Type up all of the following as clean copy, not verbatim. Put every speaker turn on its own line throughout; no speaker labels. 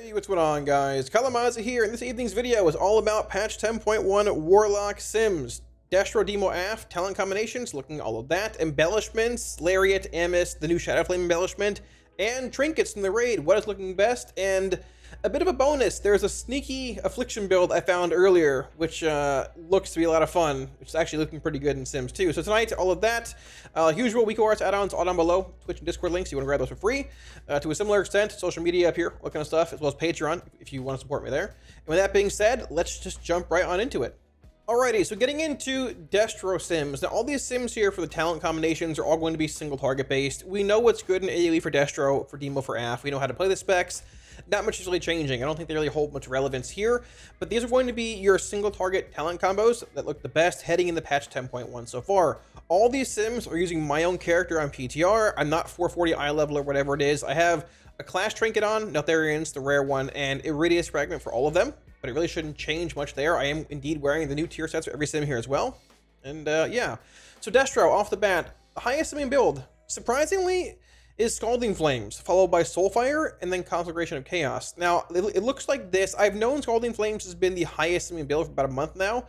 Hey, what's going on, guys? Kalamazi here, and this evening's video is all about patch 10.1 Warlock Sims. Destro, Demo, Aff, talent combinations, looking at all of that, embellishments, Lariat, Amis, the new Shadow Flame embellishment, and trinkets from the raid, what is looking best, and a bit of a bonus. There's a sneaky Affliction build I found earlier, which looks to be a lot of fun, which is actually looking pretty good in Sims too. So tonight, all of that, usual Week Arts add-ons all down below, Twitch and Discord links, you want to grab those for free. To a similar extent, social media up here, all kind of stuff, as well as Patreon, if you want to support me there. And with that being said, let's just jump right on into it. Alrighty, so getting into Destro Sims. Now, all these Sims here for the talent combinations are all going to be single target based. We know what's good in AoE for Destro, for Demo, for Aff. We know how to play the specs. Not much is really changing. I don't think they really hold much relevance here, but these are going to be your single target talent combos that look the best heading into patch 10.1 so far. All these Sims are using my own character on PTR. I'm not 440 eye level or whatever it is. I have a class trinket on, Neltharians, the rare one, and Iridius fragment for all of them, but it really shouldn't change much there. I am indeed wearing the new tier sets for every Sim here as well. And yeah, so Destro off the bat, the highest Simming build, surprisingly, is Scalding Flames, followed by Soulfire, and then Conflagration of Chaos. Now, it looks like this. I've known Scalding Flames has been the highest Simming build for about a month now,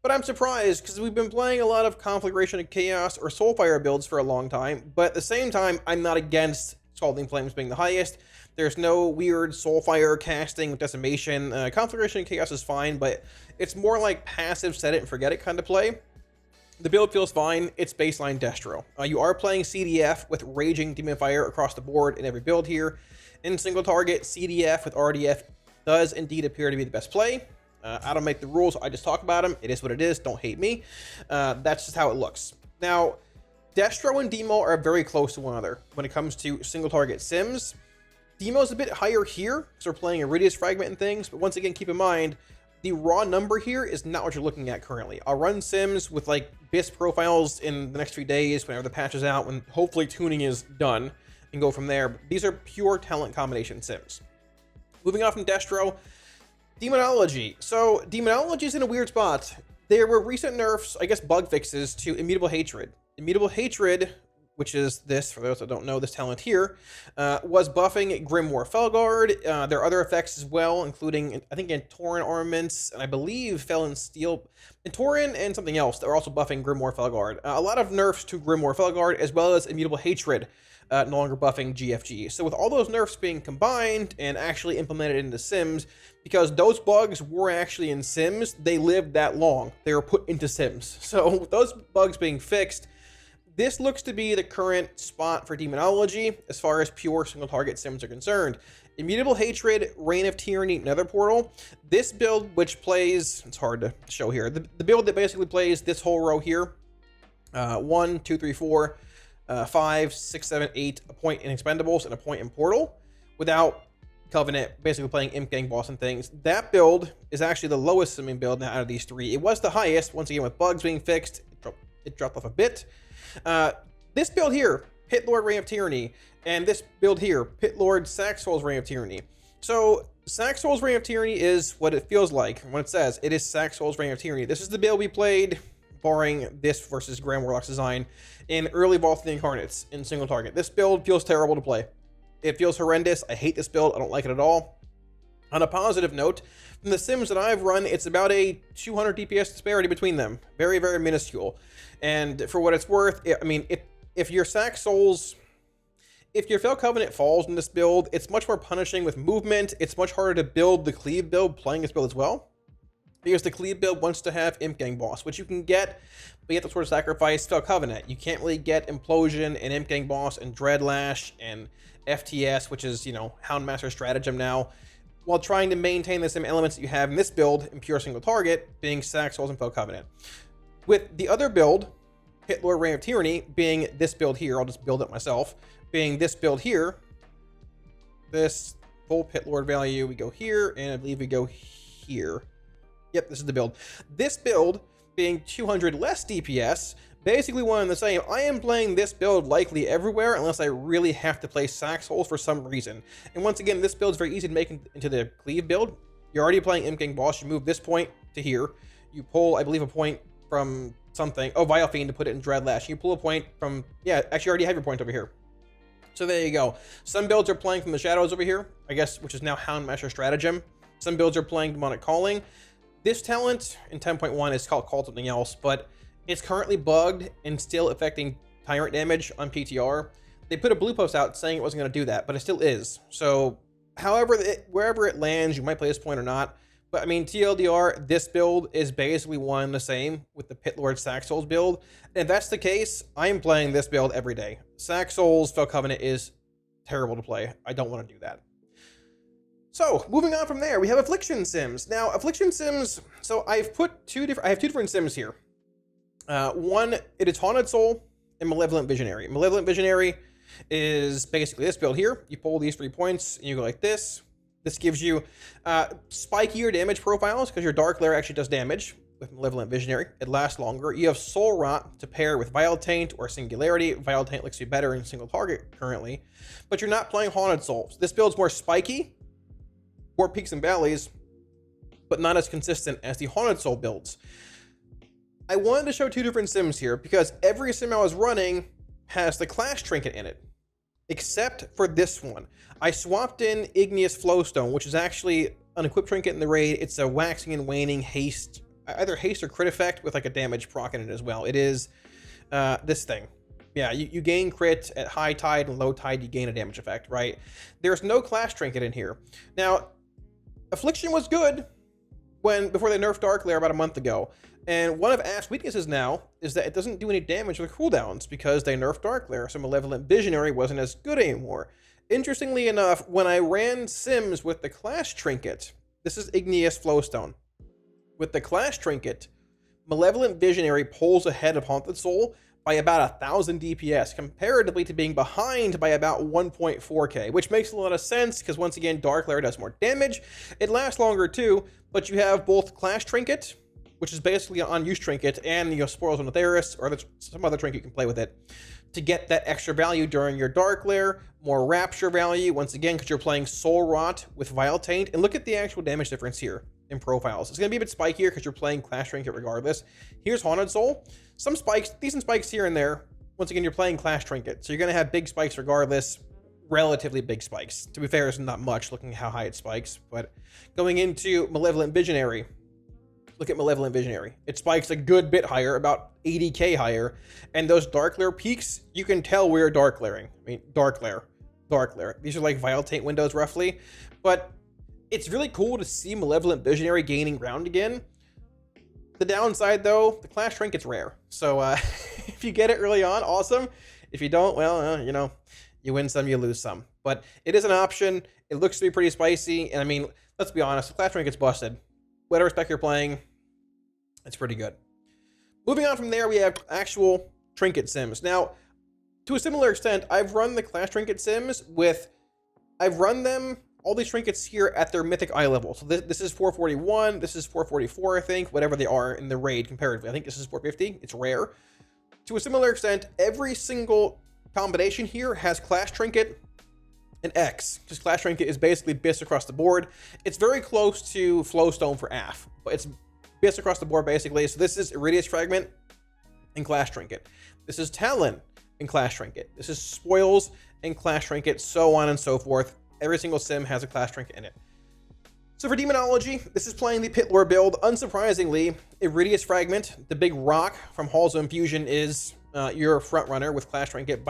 but I'm surprised because we've been playing a lot of Conflagration of Chaos or Soulfire builds for a long time, but at the same time, I'm not against Scalding Flames being the highest. There's no weird Soulfire casting with Decimation. Conflagration of Chaos is fine, but it's more like passive set it and forget it kind of play. The build feels fine. It's baseline Destro. You are playing CDF with Raging Demon Fire across the board in every build here. In single target, CDF with RDF does indeed appear to be the best play. I don't make the rules. I just talk about them. It is what it is. Don't hate me. That's just how it looks. Now, Destro and Demo are very close to one another when it comes to single target Sims. Demo's a bit higher here because we're playing Iridius fragment and things, but once again, keep in mind, the raw number here is not what you're looking at currently. I'll run Sims with like BIS profiles in the next few days whenever the patch is out, when hopefully tuning is done, and go from there. But these are pure talent combination Sims. Moving on from Destro, Demonology. So Demonology is in a weird spot. There were recent nerfs, I guess bug fixes, to Immutable Hatred. Immutable Hatred, which is this, for those that don't know, this talent here, was buffing Grimoire Felguard. There are other effects as well, including, I think, Tauren Armaments, and I believe Felon Steel, and Tauren and something else that are also buffing Grimoire Felguard. A lot of nerfs to Grimoire Felguard, as well as Immutable Hatred, no longer buffing GFG. So with all those nerfs being combined and actually implemented into Sims, because those bugs were actually in Sims, they lived that long. They were put into Sims. So with those bugs being fixed, this looks to be the current spot for Demonology as far as pure single target Sims are concerned. Immutable Hatred, Reign of Tyranny, Nether Portal. This build, which plays, it's hard to show here, the build that basically plays this whole row here, 1, 2, 3, 4, 5, 6, 7, 8, a point in Expendables and a point in Portal, without Covenant, basically playing Imp Gang Boss and things. That build is actually the lowest Simming build now out of these three. It was the highest, once again with bugs being fixed, it dropped off a bit. This build here, Pit Lord Reign of Tyranny, and this build here, Pit Lord Saxhol's Reign of Tyranny. So Saxhol's Reign of Tyranny is what it feels like when it says it is Saxhol's Reign of Tyranny. This is the build we played, barring this versus Grand Warlock's design, in early Vault of the Incarnates in single target. This build feels terrible to play. It feels horrendous. I hate this build. I don't like it at all. On a positive note, from the Sims that I've run, it's about a 200 DPS disparity between them. Very, very minuscule. And for what it's worth, I mean, if your Fel Covenant falls in this build, it's much more punishing with movement. It's much harder to build the Cleave build playing this build as well, because the Cleave build wants to have Imp Gang Boss, which you can get, but you have to sort of sacrifice Fel Covenant. You can't really get Implosion and Imp Gang Boss and Dreadlash and FTS, which is, you know, Houndmaster Stratagem now, while trying to maintain the same elements that you have in this build in pure single target, being Saxhol's and Fel Covenant. With the other build, Pit Lord Reign of Tyranny, being this build here, I'll just build it myself, being this build here, this full Pit Lord value, we go here, and I believe we go here. Yep, this is the build. This build, being 200 less DPS, basically one and the same. I am playing this build likely everywhere unless I really have to play Saxhol's for some reason. And once again, this build is very easy to make into the Cleave build. You're already playing Imp Gang Boss. You move this point to here. You pull, I believe, a point from something. Oh, Vile Fiend to put it in Dreadlash. You pull a point from, yeah, actually you already have your point over here. So there you go. Some builds are playing from the shadows over here, I guess, which is now Houndmaster Stratagem. Some builds are playing Demonic Calling. This talent in 10.1 is called something else, but it's currently bugged and still affecting Tyrant damage on PTR. They put a blue post out saying it wasn't going to do that, but it still is. So however, wherever it lands, you might play this point or not. But I mean, TLDR, this build is basically one and the same with the Pit Lord Sack Souls build. And if that's the case, I am playing this build every day. Sack Souls Fell Covenant is terrible to play. I don't want to do that. So moving on from there, we have Affliction Sims. Now, Affliction Sims, so I have two different Sims here. One, it is Haunted Soul and Malevolent Visionary. Malevolent Visionary is basically this build here. You pull these 3 points and you go like this. This gives you spikier damage profiles because your Dark Lair actually does damage with Malevolent Visionary. It lasts longer. You have Soul Rot to pair with Vile Taint or Singularity. Vile Taint looks you better in single target currently, but you're not playing Haunted Souls. This build's more spiky, more peaks and valleys, but not as consistent as the Haunted Soul builds. I wanted to show two different Sims here because every Sim I was running has the Clash Trinket in it, except for this one. I swapped in Igneous Flowstone, which is actually an equipped trinket in the raid. It's a waxing and waning haste, either haste or crit effect with like a damage proc in it as well. It is this thing. Yeah, you gain crit at high tide and low tide, you gain a damage effect, right? There's no Clash Trinket in here. Now, Affliction was good before they nerfed Dark Lair about a month ago. And one of Ash's weaknesses now is that it doesn't do any damage with cooldowns because they nerfed Dark Lair, so Malevolent Visionary wasn't as good anymore. Interestingly enough, when I ran Sims with the Clash Trinket, this is Igneous Flowstone. With the Clash Trinket, Malevolent Visionary pulls ahead of Haunted Soul by about 1,000 DPS, comparatively to being behind by about 1.4k, which makes a lot of sense because once again, Dark Lair does more damage. It lasts longer too, but you have both Clash Trinket, which is basically an unused trinket, and Spoils on the Theris, or some other trinket you can play with it, to get that extra value during your Dark Lair, more Rapture value, once again, because you're playing Soul Rot with Vile Taint. And look at the actual damage difference here in profiles. It's going to be a bit spikier because you're playing Clash Trinket regardless. Here's Haunted Soul. Some spikes, decent spikes here and there. Once again, you're playing Clash Trinket, so you're going to have big spikes regardless, relatively big spikes. To be fair, it's not much looking at how high it spikes, but going into Malevolent Visionary, look at Malevolent Visionary. It spikes a good bit higher, about 80k higher, and those Dark Lair peaks, you can tell we're Dark Lairing. I mean, Dark Lair. These are like Vile Taint windows roughly, but it's really cool to see Malevolent Visionary gaining ground again. The downside though, the Clash Trinket's rare, so if you get it early on, awesome. If you don't, well, you know, you win some, you lose some, but it is an option. It looks to be pretty spicy, and I mean, let's be honest, the Clash Trinket's busted. Whatever spec you're playing, it's pretty good. Moving on from there, we have actual Trinket Sims. Now, to a similar extent, I've run the Clash Trinket Sims I've run them, all these trinkets here at their Mythic Eye level. So this is 441, this is 444, I think, whatever they are in the raid comparatively. I think this is 450, it's rare. To a similar extent, every single combination here has Clash Trinket and X, because Clash Trinket is basically BIS across the board. It's very close to Flowstone for AF, but it's BIS across the board basically. So this is Iridius Fragment and Clash Trinket. This is Talon and Clash Trinket. This is Spoils and Clash Trinket, so on and so forth. Every single Sim has a Clash Trinket in it. So for Demonology, this is playing the Pit Lord build. Unsurprisingly, Iridius Fragment, the big rock from Halls of Infusion, is your front runner with Clash Trinket.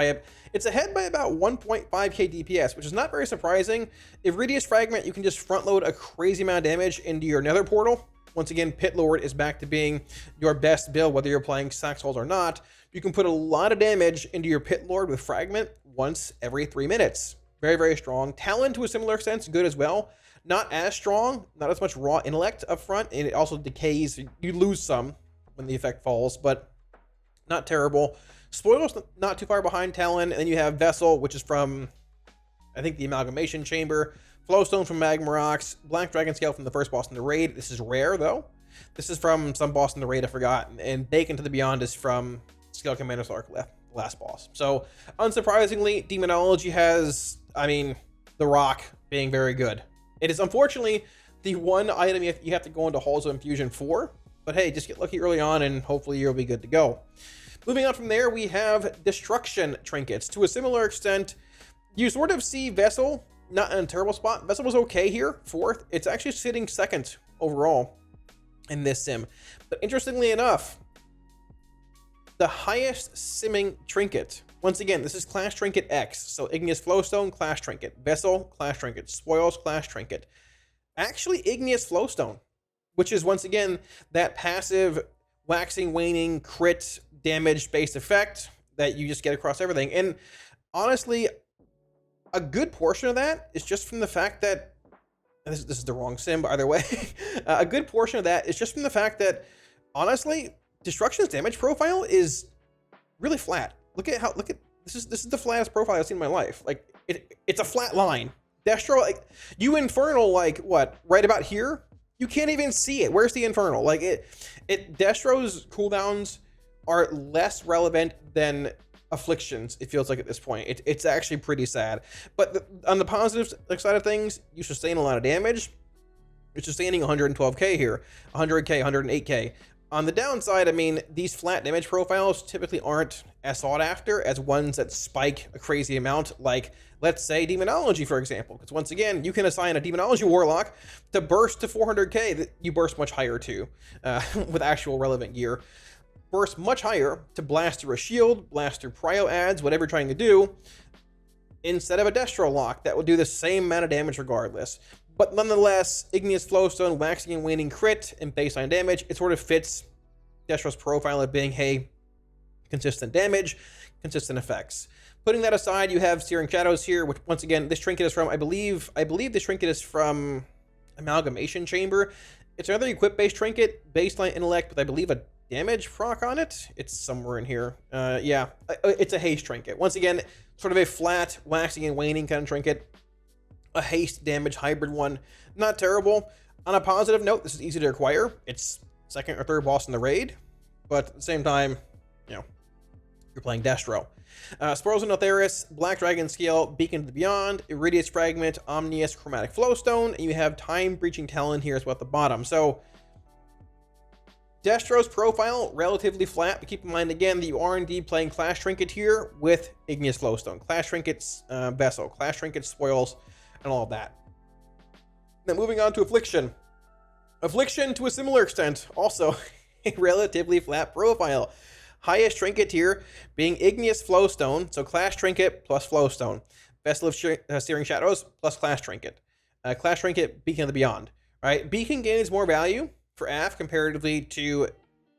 It's ahead by about 1.5k DPS, which is not very surprising. Iridius Fragment, you can just front load a crazy amount of damage into your Nether Portal. Once again, Pit Lord is back to being your best build, whether you're playing Sack Souls or not. You can put a lot of damage into your Pit Lord with Fragment once every 3 minutes. Very, very strong. Talon, to a similar extent, good as well. Not as strong, not as much raw intellect up front, and it also decays. You lose some when the effect falls, but not terrible. Spoilers not too far behind Talon, and then you have Vessel, which is from, I think, the Amalgamation Chamber. Flowstone from Magma Rocks. Black Dragon Scale from the first boss in the raid. This is rare, though. This is from some boss in the raid I forgot, and Bacon to the Beyond is from Scale Commander's Arc last boss. So, unsurprisingly, Demonology has, I mean, the rock being very good. It is unfortunately the one item you have to go into Halls of Infusion for, but hey, just get lucky early on and hopefully you'll be good to go. Moving on from there, we have Destruction Trinkets. To a similar extent, You sort of see Vessel not in a terrible spot. Vessel was okay here, 4th. It's actually sitting 2nd overall in this sim. But interestingly enough, the highest simming trinket, once again, this is Class Trinket X. So Igneous Flowstone, Class Trinket. Vessel, Class Trinket. Spoils, Class Trinket. Actually, Igneous Flowstone, which is once again that passive waxing, waning, crit damage based effect that you just get across everything. And honestly, a good portion of that is just from the fact that this is the wrong sim, by the way. A good portion of that is just from the fact that, honestly, Destruction's damage profile is really flat. Look at this is the flattest profile I've seen in my life. Like it's a flat line. Destro, like you Infernal, like what, right about here? You can't even see it. Where's the Infernal? Like Destro's cooldowns are less relevant than Afflictions, it feels like at this point. It's actually pretty sad. But on the positive side of things, you sustain a lot of damage. You're sustaining 112k here, 100k, 108k. On the downside, I mean, these flat damage profiles typically aren't as sought after as ones that spike a crazy amount, like, let's say, Demonology, for example. Because once again, you can assign a Demonology Warlock to burst to 400k. You burst much higher, too, with actual relevant gear. Burst much higher to blast through a shield, blast through prio adds, whatever you're trying to do, instead of a Destro lock that will do the same amount of damage regardless. But nonetheless, Igneous Flowstone, waxing and waning crit, and baseline damage, it sort of fits Destro's profile of being, hey, consistent damage, consistent effects. Putting that aside, you have Searing Shadows here, which once again, this trinket is from, I believe this trinket is from Amalgamation Chamber. It's another equip-based trinket, baseline intellect, with I believe a damage proc on it. It's somewhere in here. Yeah, it's a haste trinket. Once again, sort of a flat, waxing and waning kind of trinket. A haste damage hybrid one. Not terrible. On a positive note, this is easy to acquire. It's 2nd or 3rd boss in the raid, but at the same time, you know, you're playing Destro. Spoils of Notheris, Black Dragon Scale, Beacon to the Beyond, Iridius Fragment, Omnius, Chromatic Flowstone, and you have Time Breaching Talon here as well at the bottom. So Destro's profile, relatively flat, but keep in mind again that you are indeed playing Clash Trinket here with Igneous Flowstone, Clash Trinket's Vessel, Clash Trinket Spoils, and all of that. Now moving on to Affliction. Affliction, to a similar extent, also a relatively flat profile. Highest trinket here being Igneous Flowstone, so Clash Trinket plus Flowstone. Vessel of Searing Shadows plus Clash Trinket. Clash Trinket, Beacon of the Beyond. Right? Beacon gains more value for AF comparatively to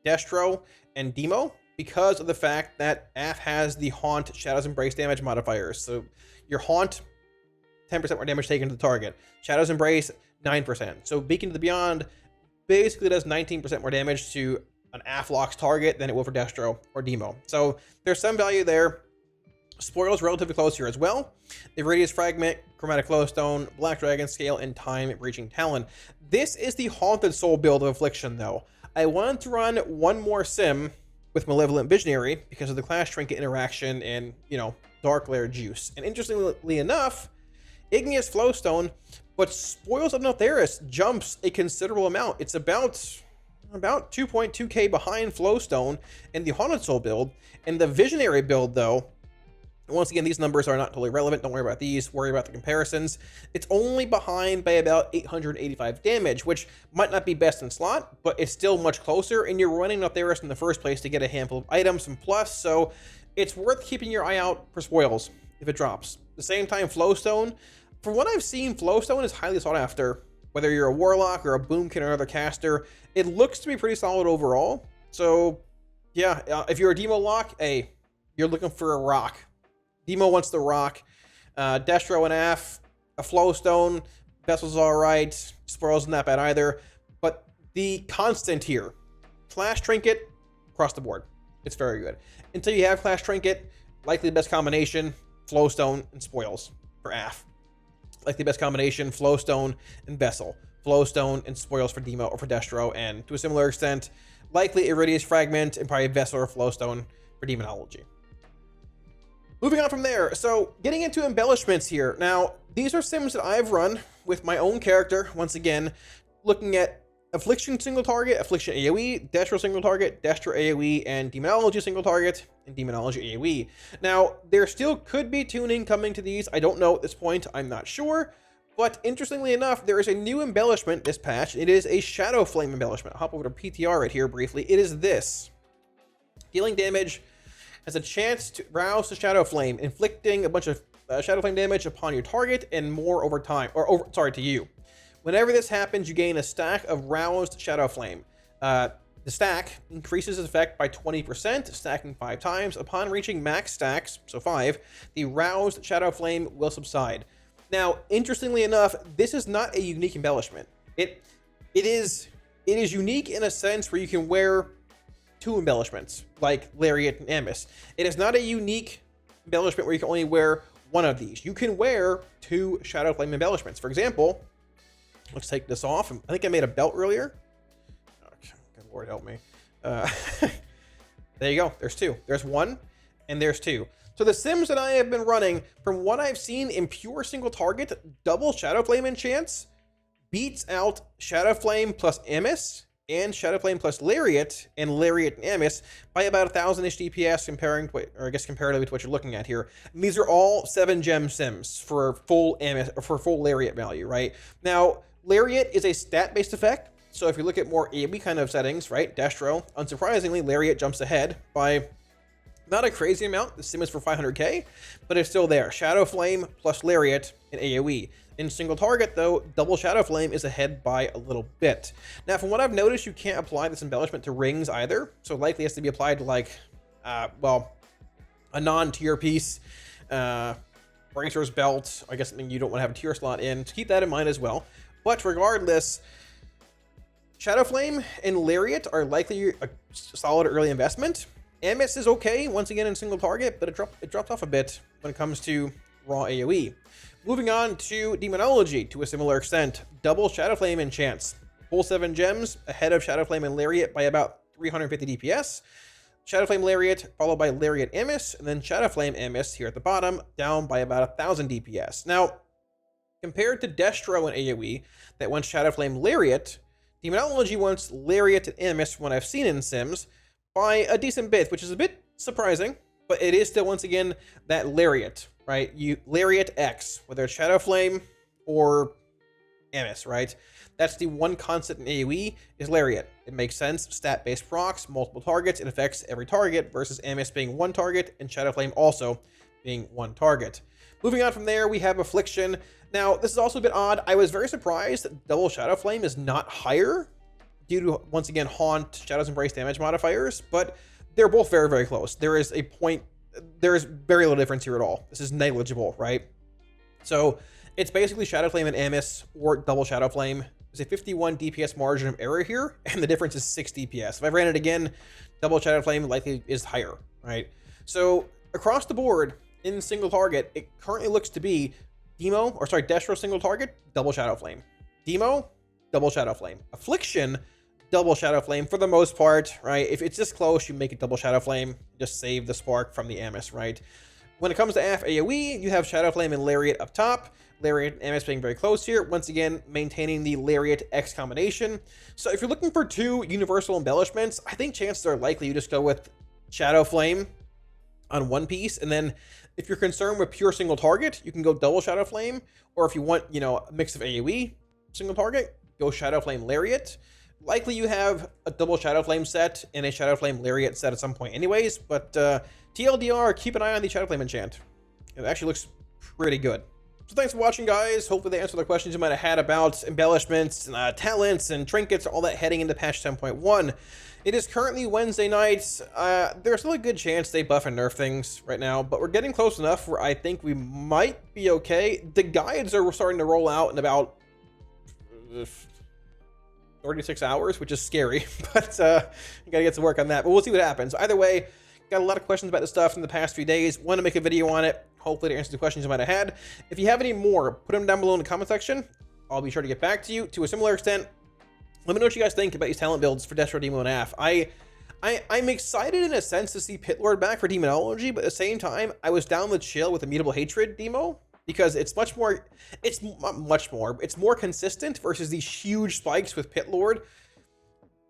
Destro and Demo because of the fact that AF has the Haunt Shadows Embrace damage modifiers. So your Haunt, 10% more damage taken to the target. Shadows Embrace, 9%. So Beacon to the Beyond basically does 19% more damage to an AF-Lock's target than it will for Destro or Demo. So there's some value there. Spoils relatively close here as well. Iridius Fragment, Chromatic Flowstone, Black Dragon Scale, and Time Breaching Talon. This is the Haunted Soul build of Affliction, though. I wanted to run one more sim with Malevolent Visionary because of the Clash Trinket interaction and, you know, Dark Lair juice. And interestingly enough, Igneous Flowstone, but Spoils of Notheris jumps a considerable amount. It's about 2.2k behind Flowstone in the Haunted Soul build. And the Visionary build, though, once again, these numbers are not totally relevant. Don't worry about these. Worry about the comparisons. It's only behind by about 885 damage, which might not be best in slot, but it's still much closer. And you're running Notheris in the first place to get a handful of items and plus, so it's worth keeping your eye out for spoils if it drops. At the same time, Flowstone, from what I've seen, Flowstone is highly sought after. Whether you're a Warlock or a Boomkin or another caster, it looks to be pretty solid overall. So, yeah, if you're a Demo lock, hey, you're looking for a rock. Demo wants the rock. Destro and AF, a Flowstone, Vessel's alright, Spoils not bad either. But the constant here, Clash Trinket, across the board. It's very good. Until you have Clash Trinket, likely the best combination, Flowstone and Spoils for AF. Likely the best combination, Flowstone and Vessel. Flowstone and Spoils for Demo or for Destro, and to a similar extent, likely Iridius Fragment and probably Vessel or Flowstone for Demonology. Moving on from there, so getting into embellishments here. Now, these are sims that I've run with my own character, once again, looking at Affliction single target, Affliction AoE, Destro single target, Destro AoE, and Demonology single target, and Demonology AoE. Now, there still could be tuning coming to these. I don't know at this point. I'm not sure. But interestingly enough, there is a new embellishment this patch. It is a Shadow Flame embellishment. I'll hop over to PTR right here briefly. It is this. Dealing damage has a chance to rouse the Shadow Flame, inflicting a bunch of Shadow Flame damage upon your target and more over time, to you. Whenever this happens, you gain a stack of roused Shadow Flame. The stack increases its effect by 20%, stacking 5 times. Upon reaching max stacks, so 5, the roused Shadow Flame will subside. Now, interestingly enough, this is not a unique embellishment. It is unique in a sense where you can wear 2 embellishments, like Lariat and Amos. It is not a unique embellishment where you can only wear one of these. You can wear 2 Shadow Flame embellishments. For example, let's take this off. I think I made a belt earlier. Oh, good Lord help me. There you go. There's 2. There's 1 and there's 2. So the Sims that I have been running, from what I've seen in pure single target, double Shadow Flame enchants beats out Shadow Flame plus Amos and Shadow Flame plus Lariat and Lariat and Amos by about 1,000-ish DPS comparatively to what you're looking at here. And these are all 7-gem Sims for full Amos, or for full Lariat value, right? Now, Lariat is a stat-based effect, so if you look at more AoE kind of settings, right, Destro, unsurprisingly, Lariat jumps ahead by not a crazy amount. The Sim is for 500k, but it's still there. Shadow Flame plus Lariat and AoE. In single target, though, double Shadow Flame is ahead by a little bit. Now, from what I've noticed, you can't apply this embellishment to rings either, so likely has to be applied to, like, well, a non-tier piece. Bracer's belt, I guess something you don't want to have a tier slot in. So keep that in mind as well. But regardless, Shadow Flame and Lariat are likely a solid early investment. Amos is okay, once again in single target, but it dropped off a bit when it comes to raw AoE. Moving on to Demonology to a similar extent. Double Shadow Flame enchants. Full 7 gems, ahead of Shadow Flame and Lariat by about 350 DPS. Shadow Flame Lariat, followed by Lariat Amos, and then Shadow Flame Amos here at the bottom, down by about 1,000 DPS. Now, compared to Destro and AoE, that wants Shadow Flame Lariat, Demonology wants Lariat and Amos, from what I've seen in Sims, by a decent bit, which is a bit surprising, but it is still, once again, that Lariat, right? Lariat X, whether it's Shadow Flame or Amos, right? That's the one constant in AoE, is Lariat. It makes sense, stat-based procs, multiple targets, it affects every target, versus Amos being 1 target, and Shadow Flame also being 1 target. Moving on from there, we have Affliction. Now, this is also a bit odd. I was very surprised that double Shadow Flame is not higher, due to, once again, Haunt, Shadow's Embrace damage modifiers, but they're both very, very close. There is very little difference here at all. This is negligible, right? So it's basically Shadow Flame and Amos or double Shadow Flame. There's a 51 DPS margin of error here, and the difference is 6 DPS. If I ran it again, double Shadow Flame likely is higher, right? So across the board, in single target, it currently looks to be Destro single target, double Shadow Flame. Demo, double Shadow Flame. Affliction, double Shadow Flame for the most part, right? If it's this close, you make it double Shadow Flame, just save the spark from the Amos, right? When it comes to AoE, you have Shadow Flame and Lariat up top. Lariat and Amos being very close here. Once again, maintaining the Lariat X combination. So if you're looking for 2 universal embellishments, I think chances are likely you just go with Shadow Flame on one piece, and then if you're concerned with pure single target, you can go double Shadow Flame, or if you want, a mix of AoE single target, go Shadow Flame Lariat. Likely you have a double Shadow Flame set and a Shadow Flame Lariat set at some point anyways, but TLDR, keep an eye on the Shadow Flame enchant. It actually looks pretty good. So thanks for watching, guys. Hopefully they answered the questions you might have had about embellishments, talents, and trinkets, all that heading into patch 10.1. It is currently Wednesday nights. There's still a good chance they buff and nerf things right now, but we're getting close enough where I think we might be okay. The guides are starting to roll out in about 36 hours, which is scary, but you gotta get to work on that, but we'll see what happens. Either way, got a lot of questions about this stuff in the past few days. Want to make a video on it, hopefully to answer the questions you might have had. If you have any more, put them down below in the comment section. I'll be sure to get back to you. To a similar extent, let me know what you guys think about these talent builds for Destro, Demo, and Aff. I'm excited in a sense to see Pitlord back for Demonology, but at the same time, I was down with chill with Immutable Hatred Demo, because it's more consistent versus these huge spikes with Pitlord.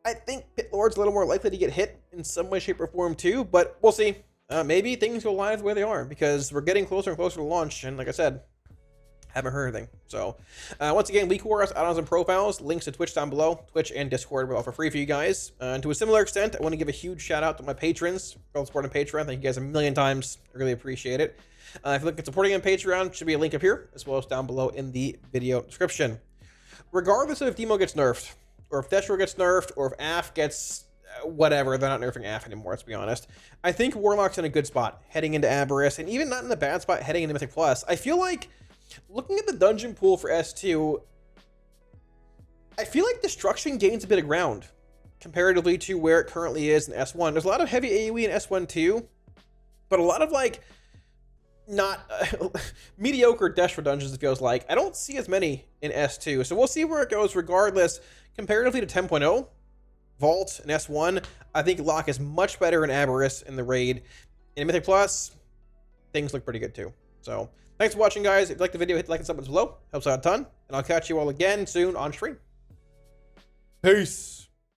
I think Pit Lord's a little more likely to get hit in some way, shape, or form too, but we'll see. Maybe things go live the way they are, because we're getting closer and closer to launch, and like I said, haven't heard anything. So, once again, League Wars, add-ons, and profiles, links to Twitch down below. Twitch and Discord are all for free for you guys. And to a similar extent, I want to give a huge shout out to my patrons for all the support on Patreon. Thank you guys a million times. I really appreciate it. If you look at supporting on Patreon, should be a link up here, as well as down below in the video description. Regardless of if Demo gets nerfed, or if Destro gets nerfed, or if Aff gets whatever, they're not nerfing Aff anymore, let's be honest. I think Warlock's in a good spot heading into Aberrus, and even not in a bad spot heading into Mythic Plus. I feel like, looking at the dungeon pool for S2, I feel like Destruction gains a bit of ground comparatively to where it currently is in S1. There's a lot of heavy AoE in S1 too, but a lot of like not mediocre Destro dungeons, it feels like. I don't see as many in S2, so we'll see where it goes regardless. Comparatively to 10.0, Vault in S1, I think Lock is much better in Aberrus in the raid. In Mythic Plus, things look pretty good too. So, thanks for watching, guys. If you liked the video, hit the like and sub below. Helps out a ton. And I'll catch you all again soon on stream. Peace.